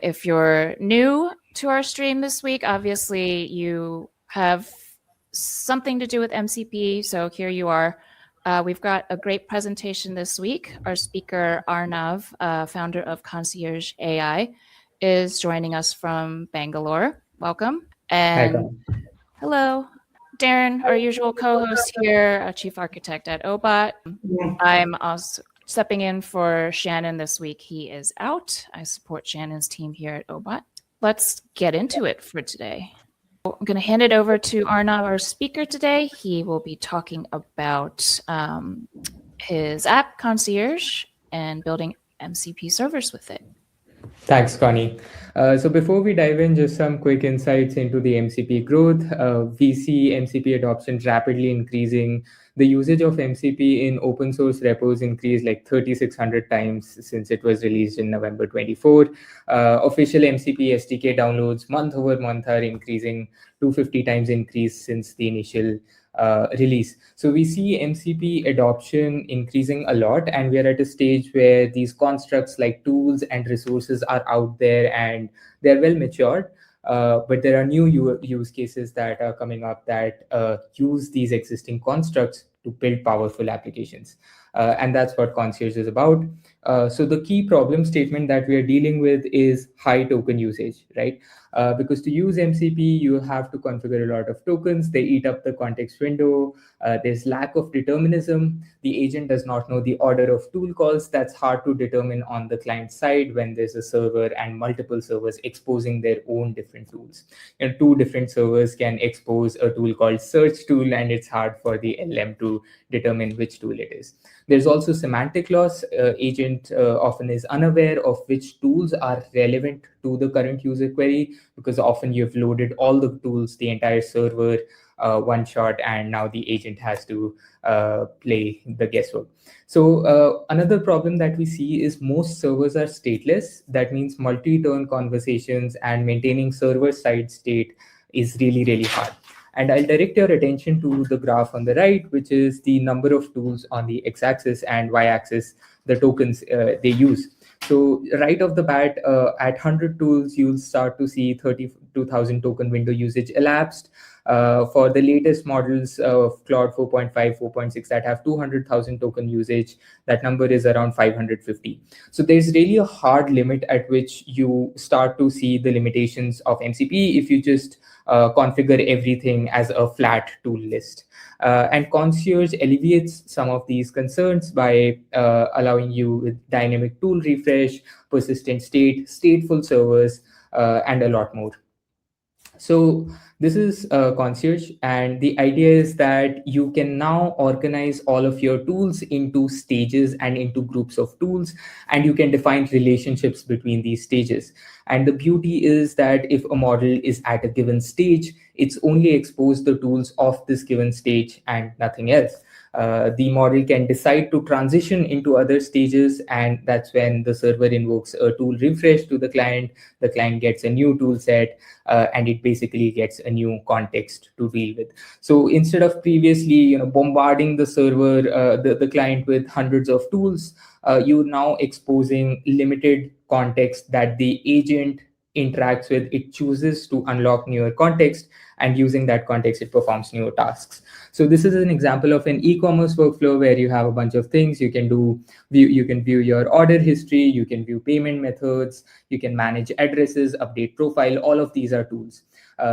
If you're new to our stream this week, obviously you have something to do with MCP, so here you are. We've got a great presentation this week. Our speaker, Arnav, founder of Concierge AI, is joining us from Bangalore. Welcome. And hello, Darren, our usual co-host here, chief architect at OBOT. I'm also stepping in for Shannon this week. He is out. I support Shannon's team here at OBOT. Let's get into it for today. I'm going to hand it over to Arnav, our speaker today. He will be talking about his app, Concierge, and building MCP servers with it. Thanks, Connie. So before we dive in, just some quick insights into the MCP growth. We see MCP adoption rapidly increasing. The usage of MCP in open source repos increased like 3,600 times since it was released in November 24. Official MCP SDK downloads month over month are increasing, 250 times increase since the initial release. So we see MCP adoption increasing a lot, and we are at a stage where these constructs like tools and resources are out there and they're well matured. But there are new use cases that are coming up that use these existing constructs to build powerful applications. And that's what Concierge is about. So the key problem statement that we are dealing with is high token usage, right? Because to use MCP, you have to configure a lot of tokens. They eat up the context window. There's lack of determinism. The agent does not know the order of tool calls. That's hard to determine on the client side when there's a server and multiple servers exposing their own different tools. And two different servers can expose a tool called search tool, and it's hard for the LM to determine which tool it is. There's also semantic loss. Agent often is unaware of which tools are relevant to the current user query, because often you've loaded all the tools, the entire server, one shot, and now the agent has to play the guesswork. So another problem that we see is most servers are stateless. That means multi-turn conversations and maintaining server-side state is really, really hard. And I'll direct your attention to the graph on the right, which is the number of tools on the x-axis and y-axis, the tokens they use. So right off the bat, at 100 tools, you'll start to see 32,000 token window usage elapsed. For the latest models of Claude 4.5, 4.6 that have 200,000 token usage, that number is around 550. So there's really a hard limit at which you start to see the limitations of MCP if you just configure everything as a flat tool list. And Concierge alleviates some of these concerns by allowing you with dynamic tool refresh, persistent state, stateful servers, and a lot more. So this is Concierge, and the idea is that you can now organize all of your tools into stages and into groups of tools, and you can define relationships between these stages. And the beauty is that if a model is at a given stage, it's only exposed the tools of this given stage and nothing else. The model can decide to transition into other stages, and that's when the server invokes a tool refresh to the client gets a new tool set, and it basically gets a new context to deal with. So instead of previously bombarding the server, the client with hundreds of tools, you're now exposing limited context that the agent interacts with. It chooses to unlock newer context, and using that context, it performs newer tasks. So this is an example of an e-commerce workflow where you have a bunch of things you can do. You can view your order history, you can view payment methods, you can manage addresses, update profile. All of these are tools.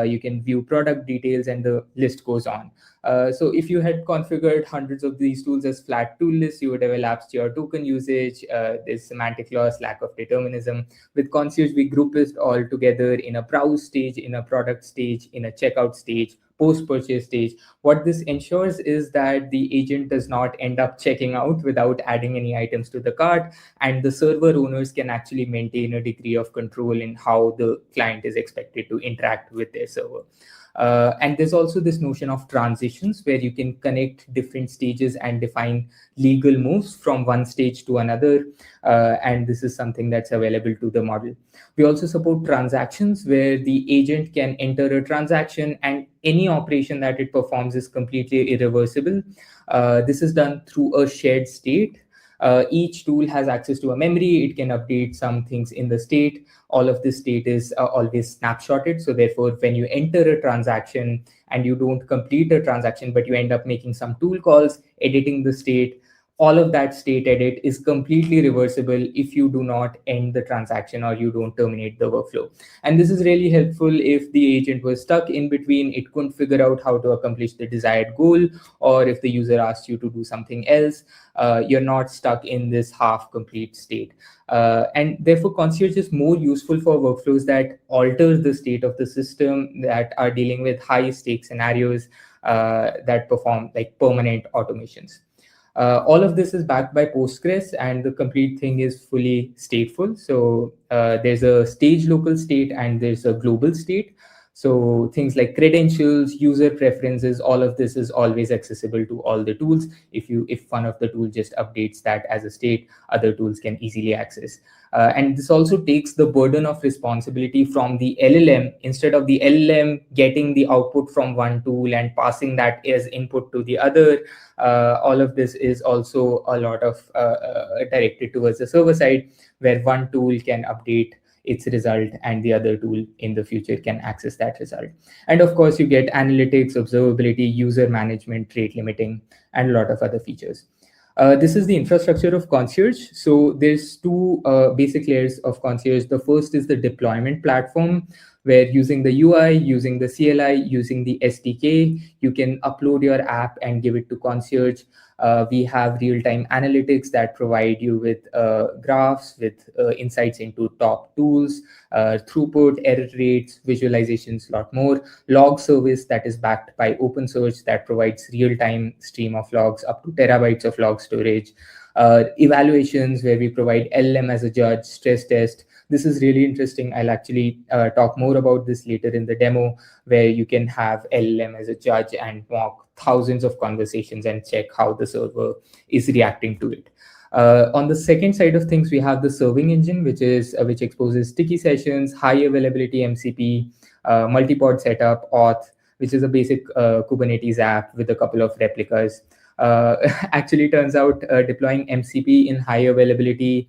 You can view product details, and the list goes on. So if you had configured hundreds of these tools as flat tool lists, you would have elapsed your token usage. There's semantic loss, lack of determinism. With Concierge, we group it all together in a browse stage, in a product stage, in a checkout stage, post-purchase stage. What this ensures is that the agent does not end up checking out without adding any items to the cart, and the server owners can actually maintain a degree of control in how the client is expected to interact with their server. And there's also this notion of transitions where you can connect different stages and define legal moves from one stage to another. And this is something that's available to the model. We also support transactions where the agent can enter a transaction and any operation that it performs is completely irreversible. This is done through a shared state. Each tool has access to a memory. It can update some things in the state. All of this state is always snapshotted. So therefore, when you enter a transaction and you don't complete a transaction, but you end up making some tool calls, editing the state, all of that state edit is completely reversible if you do not end the transaction or you don't terminate the workflow. And this is really helpful if the agent was stuck in between, it couldn't figure out how to accomplish the desired goal, or if the user asked you to do something else, you're not stuck in this half complete state. And therefore, Concierge is more useful for workflows that alter the state of the system, that are dealing with high stake scenarios, that perform like permanent automations. All of this is backed by Postgres, and the complete thing is fully stateful. So there's a stage local state and there's a global state. So things like credentials, user preferences, all of this is always accessible to all the tools. If one of the tools just updates that as a state, other tools can easily access. And this also takes the burden of responsibility from the LLM. Instead of the LLM getting the output from one tool and passing that as input to the other, all of this is also a lot of directed towards the server side, where one tool can update its result and the other tool in the future can access that result. And of course, you get analytics, observability, user management, rate limiting, and a lot of other features. This is the infrastructure of Concierge. So there's two basic layers of Concierge. The first is the deployment platform, where using the UI, using the CLI, using the SDK, you can upload your app and give it to Concierge. We have real-time analytics that provide you with graphs, with insights into top tools, throughput, error rates, visualizations, a lot more. Log service that is backed by open source that provides real-time stream of logs, up to terabytes of log storage. Evaluations, where we provide LLM as a judge, stress test. This is really interesting. I'll actually talk more about this later in the demo, where you can have LLM as a judge and mock thousands of conversations and check how the server is reacting to it. On the second side of things, we have the serving engine, which exposes sticky sessions, high availability MCP, multi-pod setup, auth, which is a basic Kubernetes app with a couple of replicas. Actually, turns out deploying MCP in high availability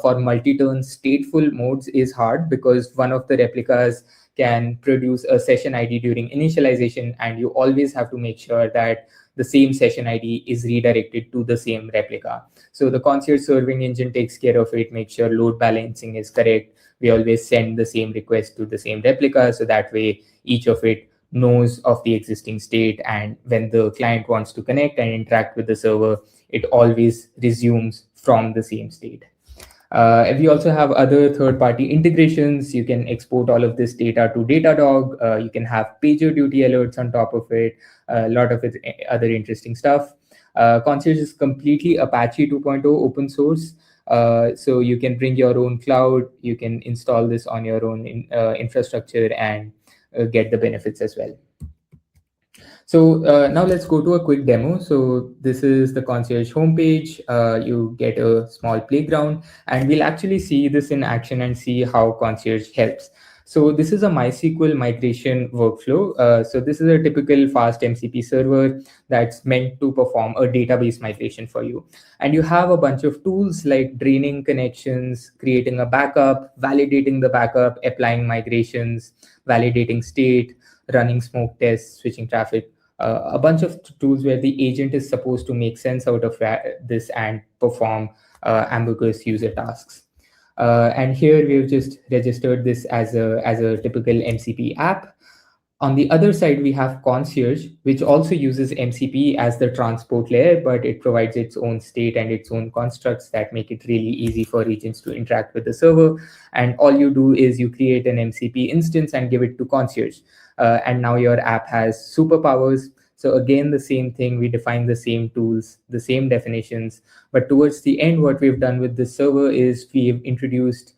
for multi-turn stateful modes is hard, because one of the replicas can produce a session ID during initialization, and you always have to make sure that the same session ID is redirected to the same replica. So the Concierge serving engine takes care of it, makes sure load balancing is correct. We always send the same request to the same replica, so that way each of it knows of the existing state, and when the client wants to connect and interact with the server, it always resumes from the same state. We also have other third-party integrations. You can export all of this data to Datadog. You can have PagerDuty alerts on top of it. A lot of other interesting stuff. Concierge is completely Apache 2.0 open source. So you can bring your own cloud. You can install this on your own infrastructure and get the benefits as well. So now let's go to a quick demo. So this is the Concierge homepage. You get a small playground, and we'll actually see this in action and see how Concierge helps. So this is a MySQL migration workflow. So this is a typical fast MCP server that's meant to perform a database migration for you. And you have a bunch of tools like draining connections, creating a backup, validating the backup, applying migrations, validating state, running smoke tests, switching traffic. A bunch of tools where the agent is supposed to make sense out of this and perform ambiguous user tasks. And here we've just registered this as a typical MCP app. On the other side, we have Concierge, which also uses MCP as the transport layer, but it provides its own state and its own constructs that make it really easy for agents to interact with the server. And all you do is you create an MCP instance and give it to Concierge. And now your app has superpowers. So again, the same thing, we define the same tools, the same definitions. But towards the end, what we've done with this server is we've introduced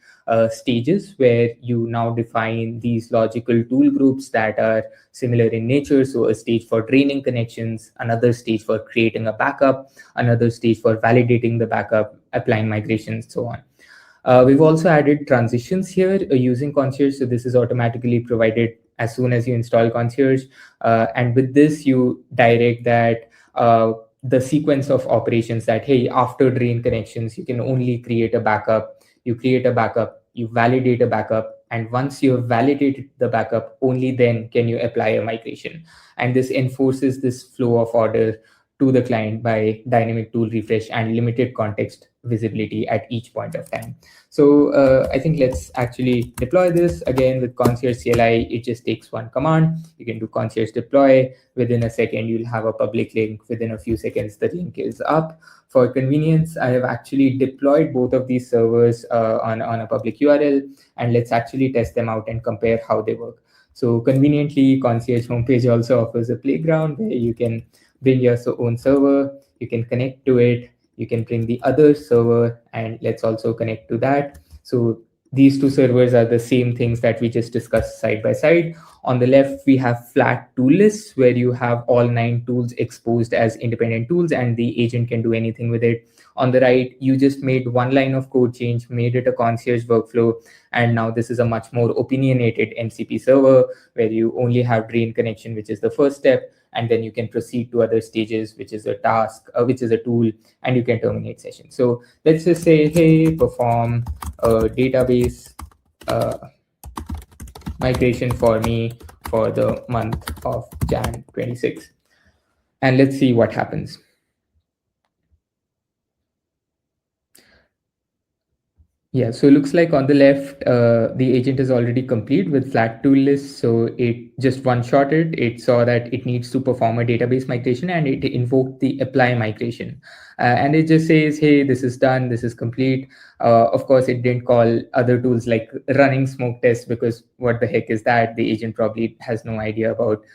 stages where you now define these logical tool groups that are similar in nature. So a stage for draining connections, another stage for creating a backup, another stage for validating the backup, applying migrations, so on. We've also added transitions here using Concierge. So this is automatically provided as soon as you install Concierge. And with this, you direct that the sequence of operations that, hey, after drain connections, you can only create a backup. You create a backup, you validate a backup, and once you have validated the backup, only then can you apply a migration. And this enforces this flow of order to the client by dynamic tool refresh and limited context visibility at each point of time. So I think let's actually deploy this again with Concierge CLI. It just takes one command. You can do Concierge deploy. Within a second, you'll have a public link. Within a few seconds, the link is up. For convenience, I have actually deployed both of these servers on a public URL, and let's actually test them out and compare how they work. So conveniently, Concierge homepage also offers a playground where you can bring your own server, you can connect to it, you can bring the other server, and let's also connect to that. So these two servers are the same things that we just discussed side by side. On the left, we have flat tool lists where you have all 9 tools exposed as independent tools and the agent can do anything with it. On the right, you just made one line of code change, made it a concierge workflow, and now this is a much more opinionated MCP server where you only have drain connection, which is the first step, and then you can proceed to other stages, which is a task, which is a tool, and you can terminate session. So let's just say, hey, perform a database migration for me for the month of Jan 26. And let's see what happens. Yeah, so it looks like on the left, the agent is already complete with flat tool list. So it just one-shotted. It saw that it needs to perform a database migration and it invoked the apply migration. And it just says, hey, this is done, this is complete. Of course, it didn't call other tools like running smoke tests because what the heck is that? The agent probably has no idea about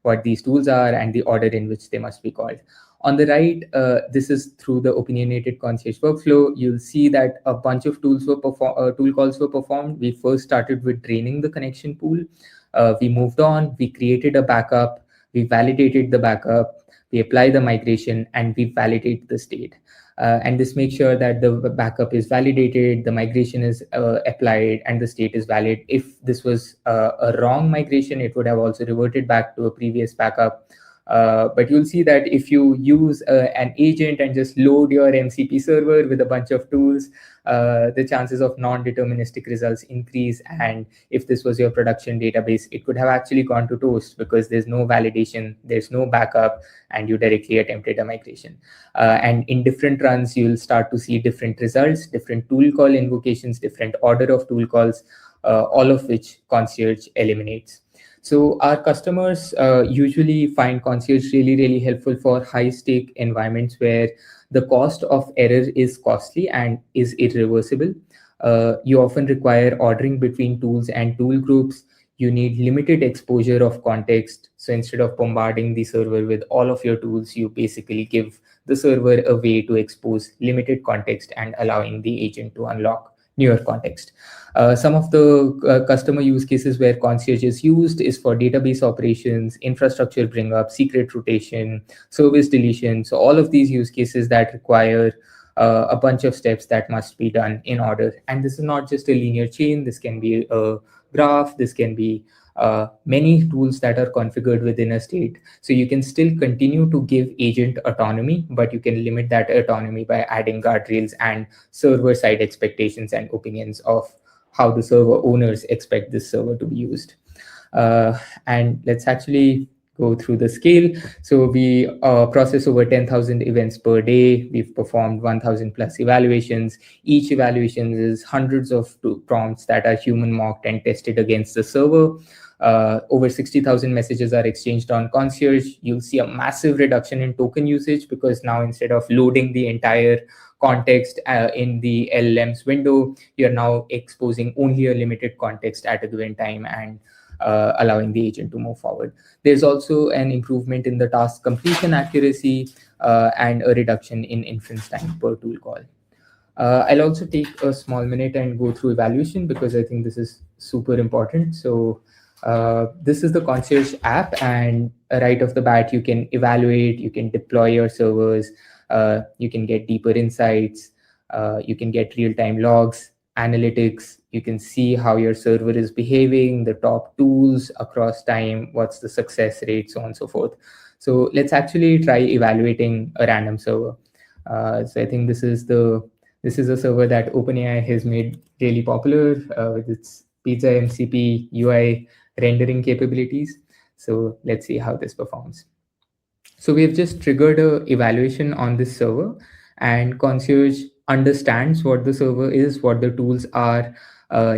what these tools are and the order in which they must be called. On the right, this is through the opinionated concierge workflow. You'll see that a bunch of tool calls were performed. We first started with draining the connection pool. We moved on, we created a backup, we validated the backup, we apply the migration, and we validate the state. And this makes sure that the backup is validated, the migration is applied, and the state is valid. If this was a wrong migration, it would have also reverted back to a previous backup. But you'll see that if you use an agent and just load your MCP server with a bunch of tools, the chances of non-deterministic results increase. And if this was your production database, it could have actually gone to toast because there's no validation, there's no backup, and you directly attempted a migration. And in different runs, you'll start to see different results, different tool call invocations, different order of tool calls, all of which Concierge eliminates. So our customers usually find Concierge really, really helpful for high-stake environments where the cost of error is costly and is irreversible. You often require ordering between tools and tool groups. You need limited exposure of context. So instead of bombarding the server with all of your tools, you basically give the server a way to expose limited context and allowing the agent to unlock newer context. Some of the customer use cases where Concierge is used is for database operations, infrastructure bring up, secret rotation, service deletion. So all of these use cases that require a bunch of steps that must be done in order. And this is not just a linear chain. This can be a graph. This can be many tools that are configured within a state. So you can still continue to give agent autonomy, but you can limit that autonomy by adding guardrails and server-side expectations and opinions of how the server owners expect this server to be used. And let's actually go through the scale. So we process over 10,000 events per day. We've performed 1,000 plus evaluations. Each evaluation is hundreds of prompts that are human mocked and tested against the server. Over 60,000 messages are exchanged on Concierge. You'll see a massive reduction in token usage because now instead of loading the entire context in the LLM's window, you're now exposing only a limited context at a given time and allowing the agent to move forward. There's also an improvement in the task completion accuracy and a reduction in inference time per tool call. I'll also take a small minute and go through evaluation because I think this is super important. So this is the Concierge app, and right off the bat, you can evaluate, you can deploy your servers, you can get deeper insights, you can get real-time logs, analytics, you can see how your server is behaving, the top tools across time, what's the success rate, so on and so forth. So let's actually try evaluating a random server. So I think this is a server that OpenAI has made really popular with its pizza MCP UI rendering capabilities. So let's see how this performs. So we've just triggered a evaluation on this server, and Concierge understands what the server is, what the tools are,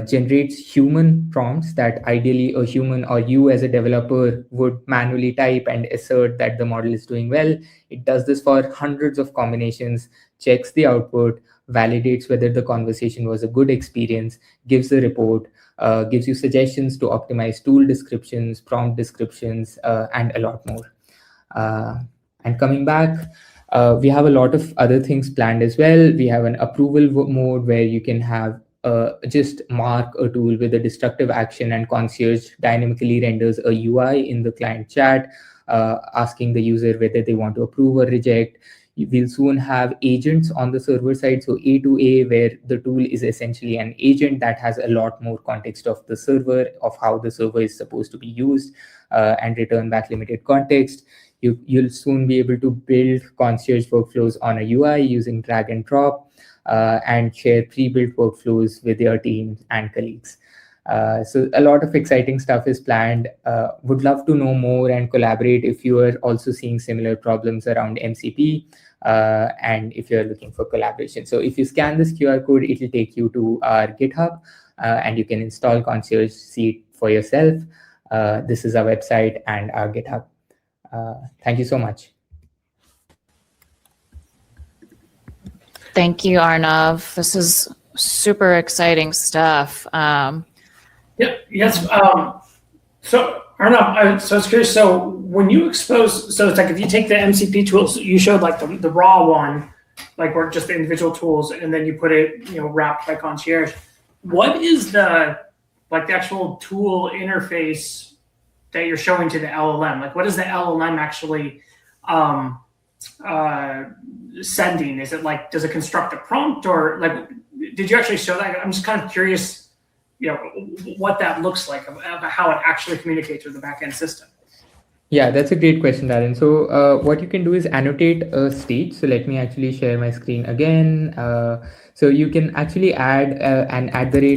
generates human prompts that ideally a human or you as a developer would manually type and assert that the model is doing well. It does this for hundreds of combinations, checks the output, validates whether the conversation was a good experience, gives a report, gives you suggestions to optimize tool descriptions, prompt descriptions, and a lot more. Uh, and coming back, we have a lot of other things planned as well. We have an approval mode where you can have just mark a tool with a destructive action, and Concierge dynamically renders a UI in the client chat, asking the user whether they want to approve or reject. We'll soon have agents on the server side, so A to A, where the tool is essentially an agent that has a lot more context of the server, of how the server is supposed to be used, and return back limited context. You'll soon be able to build concierge workflows on a UI using drag and drop, and share pre-built workflows with your team and colleagues. So a lot of exciting stuff is planned. Would love to know more and collaborate if you are also seeing similar problems around MCP, and if you're looking for collaboration. So if you scan this QR code, it will take you to our GitHub, and you can install Concierge, see it for yourself. This is our website and our GitHub. Thank you so much. Thank you, Arnav. This is super exciting stuff. Yes. So Arnav, so I was curious. So when you expose, so it's like if you take the MCP tools, you showed like the raw one, like where just the individual tools, and then you put it, wrapped by Concierge. What is the actual tool interface that you're showing to the LLM? Like, what is the LLM actually sending? Is it like, does it construct a prompt, or like, did you actually show that? I'm just kind of curious, what that looks like, about how it actually communicates with the backend system. Yeah, that's a great question, Darren. So what you can do is annotate a stage. So let me actually share my screen again. So you can actually add an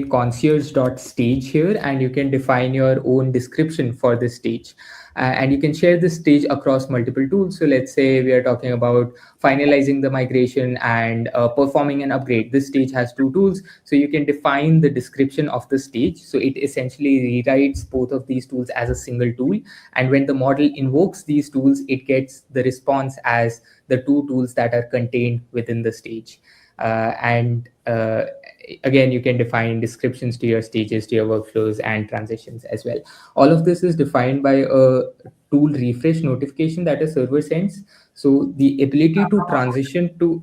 @concierge.stage here, and you can define your own description for this stage. And you can share this stage across multiple tools. So let's say we are talking about finalizing the migration and performing an upgrade. This stage has two tools. So you can define the description of the stage. So it essentially rewrites both of these tools as a single tool. And when the model invokes these tools, it gets the response as the two tools that are contained within the stage. Again, you can define descriptions to your stages, to your workflows, and transitions as well. All of this is defined by a tool refresh notification that a server sends. So the ability to transition to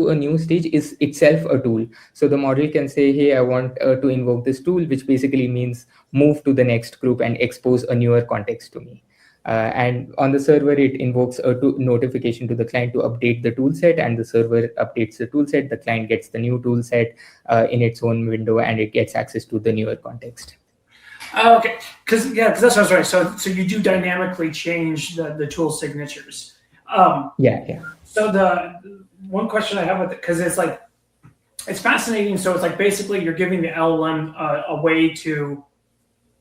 a new stage is itself a tool. So the model can say, hey, I want to invoke this tool, which basically means move to the next group and expose a newer context to me. And on the server, it invokes a notification to the client to update the tool set, and the server updates the tool set. The client gets the new tool set in its own window, and it gets access to the newer context. Okay, because that's what I was right. So you do dynamically change the tool signatures. Yeah. So the one question I have with it, because it's fascinating. So it's like basically you're giving the LLM a way to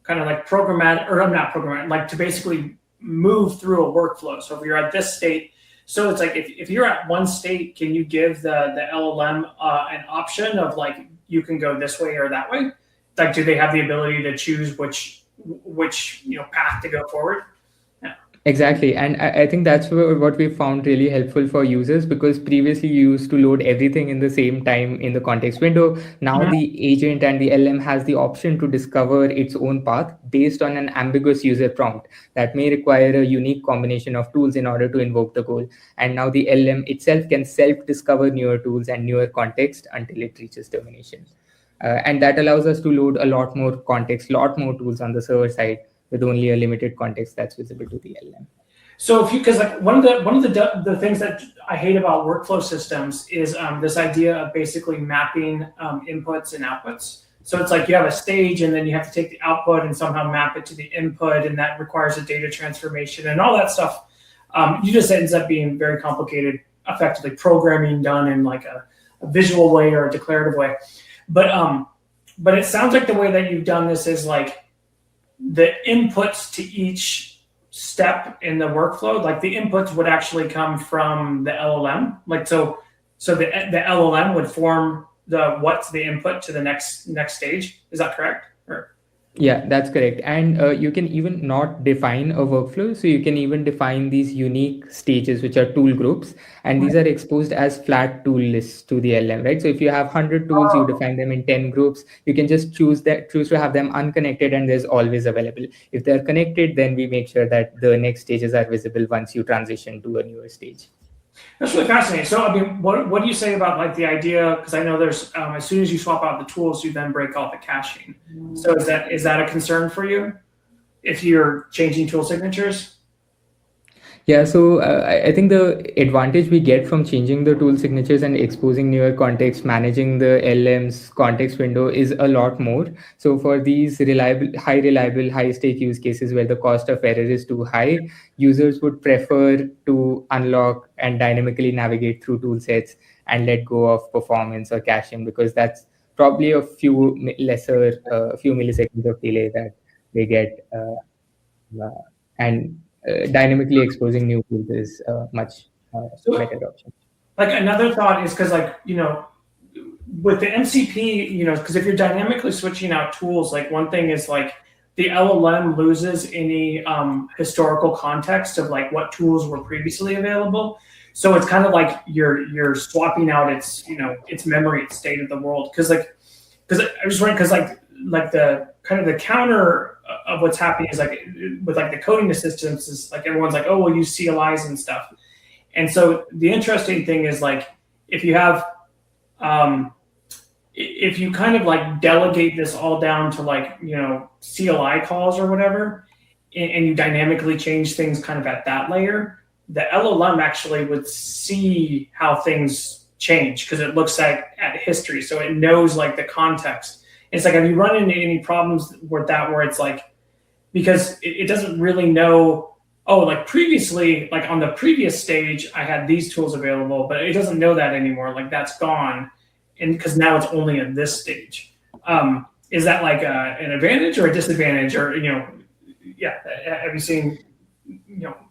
kind of like like to basically move through a workflow. So if you're at this state, so it's like if you're at one state, can you give the LLM an option of like, you can go this way or that way? Like, do they have the ability to choose which path to go forward? Exactly. And I think that's what we found really helpful for users, because previously you used to load everything in the same time in the context window. Now the agent and the LM has the option to discover its own path based on an ambiguous user prompt that may require a unique combination of tools in order to invoke the goal. And now the LM itself can self-discover newer tools and newer context until it reaches termination. And that allows us to load a lot more context, lot more tools on the server side, with only a limited context that's visible to the LLM. So because like one of the things that I hate about workflow systems is this idea of basically mapping inputs and outputs. So it's like you have a stage and then you have to take the output and somehow map it to the input, and that requires a data transformation and all that stuff. You just ends up being very complicated, effectively programming done in like a visual way or a declarative way. But it sounds like the way that you've done this is like the inputs to each step in the workflow, like the inputs would actually come from the LLM. Like so the LLM would form what's the input to the next stage. Is that correct? Yeah, that's correct. And you can even not define a workflow. So you can even define these unique stages, which are tool groups. And these are exposed as flat tool lists to the LM, right? So if you have 100 tools, you define them in 10 groups. You can just choose to have them unconnected, and there's always available. If they're connected, then we make sure that the next stages are visible once you transition to a newer stage. That's really fascinating. So, I mean, what do you say about like the idea? Because I know there's as soon as you swap out the tools, you then break off the caching. So is that a concern for you if you're changing tool signatures? Yeah, so I think the advantage we get from changing the tool signatures and exposing newer context, managing the LM's context window is a lot more. So for these high reliable, high stake use cases where the cost of error is too high, users would prefer to unlock and dynamically navigate through tool sets and let go of performance or caching, because that's probably a few milliseconds of delay that they get. And dynamically exposing new tools is much better option. Like another thought is because like, with the MCP, because if you're dynamically switching out tools, like one thing is like the LLM loses any historical context of like what tools were previously available. So it's kind of like you're swapping out its memory, its state of the world. Because I was wondering, because like the kind of the counter of what's happening is like with like the coding assistants is like everyone's like, oh, we'll use CLIs and stuff. And so the interesting thing is like if you have if you kind of like delegate this all down to like CLI calls or whatever, and you dynamically change things kind of at that layer, the LLM actually would see how things change because it looks at history, so it knows like the context. It's like, have you run into any problems with that where it's like, because it doesn't really know, oh, like previously, like on the previous stage, I had these tools available, but it doesn't know that anymore. Like that's gone. And because now it's only at this stage. Is that like an advantage or a disadvantage or, yeah, have you seen,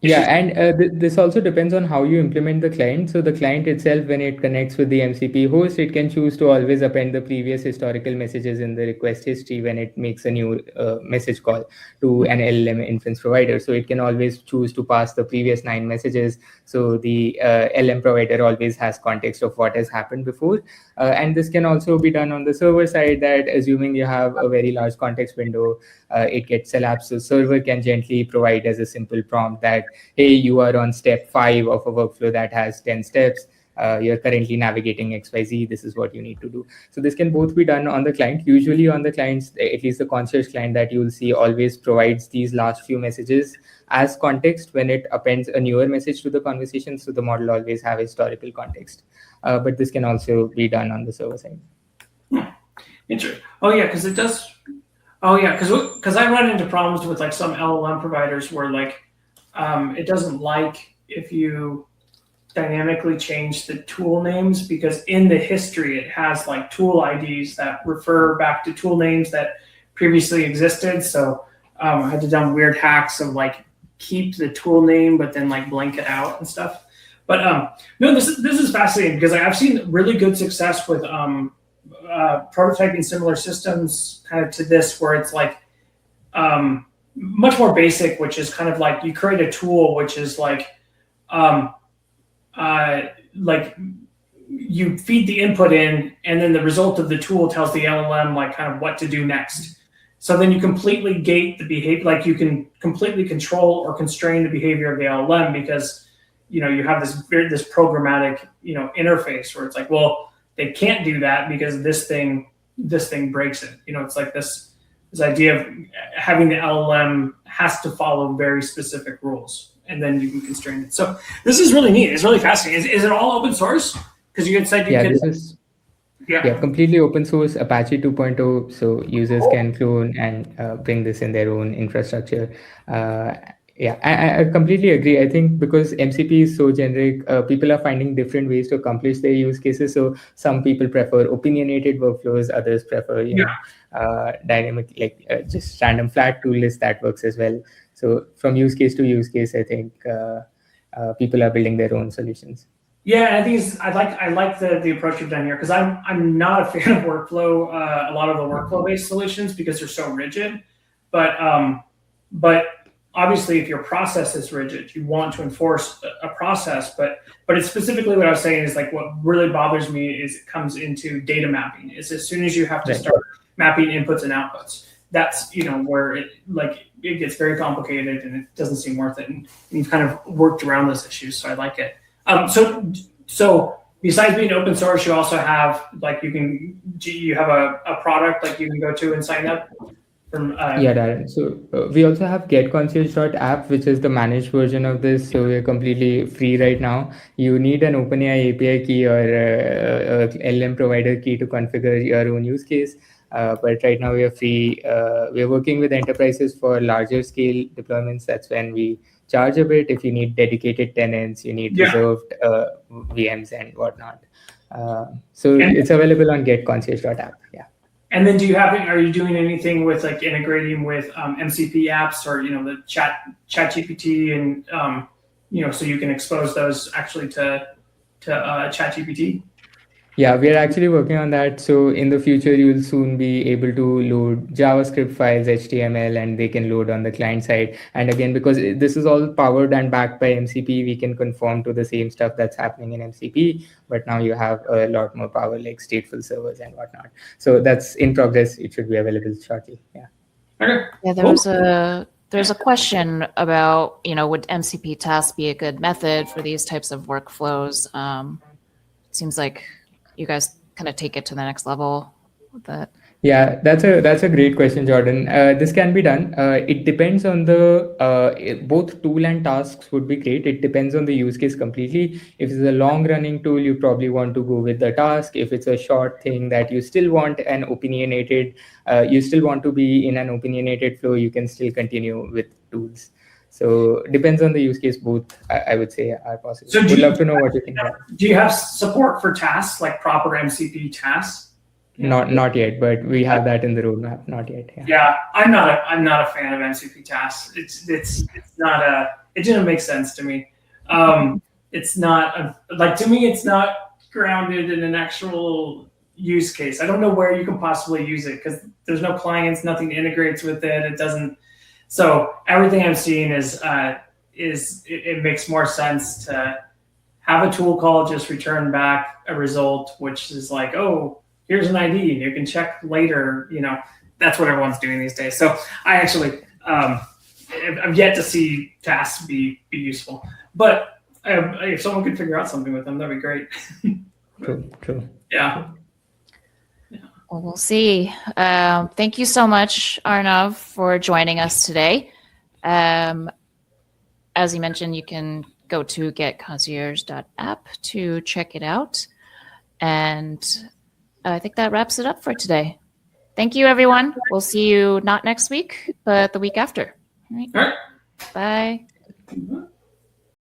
Yeah, and this also depends on how you implement the client. So the client itself, when it connects with the MCP host, it can choose to always append the previous historical messages in the request history when it makes a new message call to an LLM inference provider. So it can always choose to pass the previous 9 messages. So the LM provider always has context of what has happened before. And this can also be done on the server side, that assuming you have a very large context window, it gets elapsed. So server can gently provide as a simple prompt that, hey, you are on step 5 of a workflow that has 10 steps. You're currently navigating XYZ. This is what you need to do. So this can both be done on the client. Usually on the clients, at least the Concierge client that you'll see always provides these last few messages as context when it appends a newer message to the conversation. So the model always have historical context. But this can also be done on the server side. Interesting. Oh yeah, because it does. Oh yeah, because I run into problems with like some LLM providers where like it doesn't like if you dynamically change the tool names, because in the history it has like tool IDs that refer back to tool names that previously existed. So I had to do weird hacks of like keep the tool name but then like blank it out and stuff. But no, this is fascinating because I've seen really good success with prototyping similar systems kind of to this, where it's like much more basic, which is kind of like you create a tool which is like you feed the input in, and then the result of the tool tells the LLM like kind of what to do next. So then you completely gate the behavior, like you can completely control or constrain the behavior of the LLM because you have this programmatic interface where it's like, well, they can't do that because this thing breaks it. It's like this idea of having the LLM has to follow very specific rules, and then you can constrain it. So this is really neat. It's really fascinating. Is it all open source? Because you had said you could. Yeah, completely open source, Apache 2.0, so users can clone and bring this in their own infrastructure. Yeah, I completely agree. I think because MCP is so generic, people are finding different ways to accomplish their use cases. So some people prefer opinionated workflows, others prefer, dynamic, like just random flat tool list that works as well. So from use case to use case, I think people are building their own solutions. Yeah, and I think I like the approach you've done here, because I'm not a fan of workflow, a lot of the workflow based solutions, because they're so rigid. But obviously, if your process is rigid, you want to enforce a process. But it's specifically what I was saying is, like, what really bothers me is it comes into data mapping. Is as soon as you have to start mapping inputs and outputs, that's where it gets very complicated and it doesn't seem worth it. And you've kind of worked around those issues, so I like it. So besides being open source, you also have you have a product like you can go to and sign up. Yeah, Darren. So we also have getconcierge.app, which is the managed version of this. So we're completely free right now. You need an OpenAI API key or LM provider key to configure your own use case. But right now we are free. We are working with enterprises for larger scale deployments. That's when we charge a bit. If you need dedicated tenants, you need reserved VMs and whatnot. So it's available on getconcierge.app. Yeah. And then are you doing anything with like integrating with MCP apps or the ChatGPT and so you can expose those actually to ChatGPT? Yeah, we are actually working on that. So in the future, you will soon be able to load JavaScript files, HTML, and they can load on the client side. And again, because this is all powered and backed by MCP, we can conform to the same stuff that's happening in MCP. But now you have a lot more power, like stateful servers and whatnot. So that's in progress. It should be available shortly. Yeah. Okay. Yeah, there's a question about, would MCP tasks be a good method for these types of workflows? It seems like you guys kind of take it to the next level with that. Yeah, that's a great question, Jordan. This can be done. It depends on both tool and tasks would be great. It depends on the use case completely. If it's a long running tool, you probably want to go with the task. If it's a short thing that you still want an opinionated, you still want to be in an opinionated flow, you can still continue with tools. So depends on the use case. Both I would say are possible. So would love to know what you think. Do you have support for tasks, like proper MCP tasks? Not yet, but we have that in the roadmap. Not yet. Yeah, I'm not a fan of MCP tasks. It's not it didn't make sense to me. It's not to me. It's not grounded in an actual use case. I don't know where you can possibly use it because there's no clients, nothing integrates with it. It doesn't. So everything I'm seeing is it makes more sense to have a tool call, just return back a result, which is like, oh, here's an ID, and you can check later. That's what everyone's doing these days. So I actually I've yet to see tasks be useful. But if someone could figure out something with them, that'd be great. True. Yeah. Well, we'll see. Thank you so much, Arnav, for joining us today. As you mentioned, you can go to getconcierge.app to check it out. And I think that wraps it up for today. Thank you, everyone. We'll see you not next week, but the week after. All right. All right. Bye.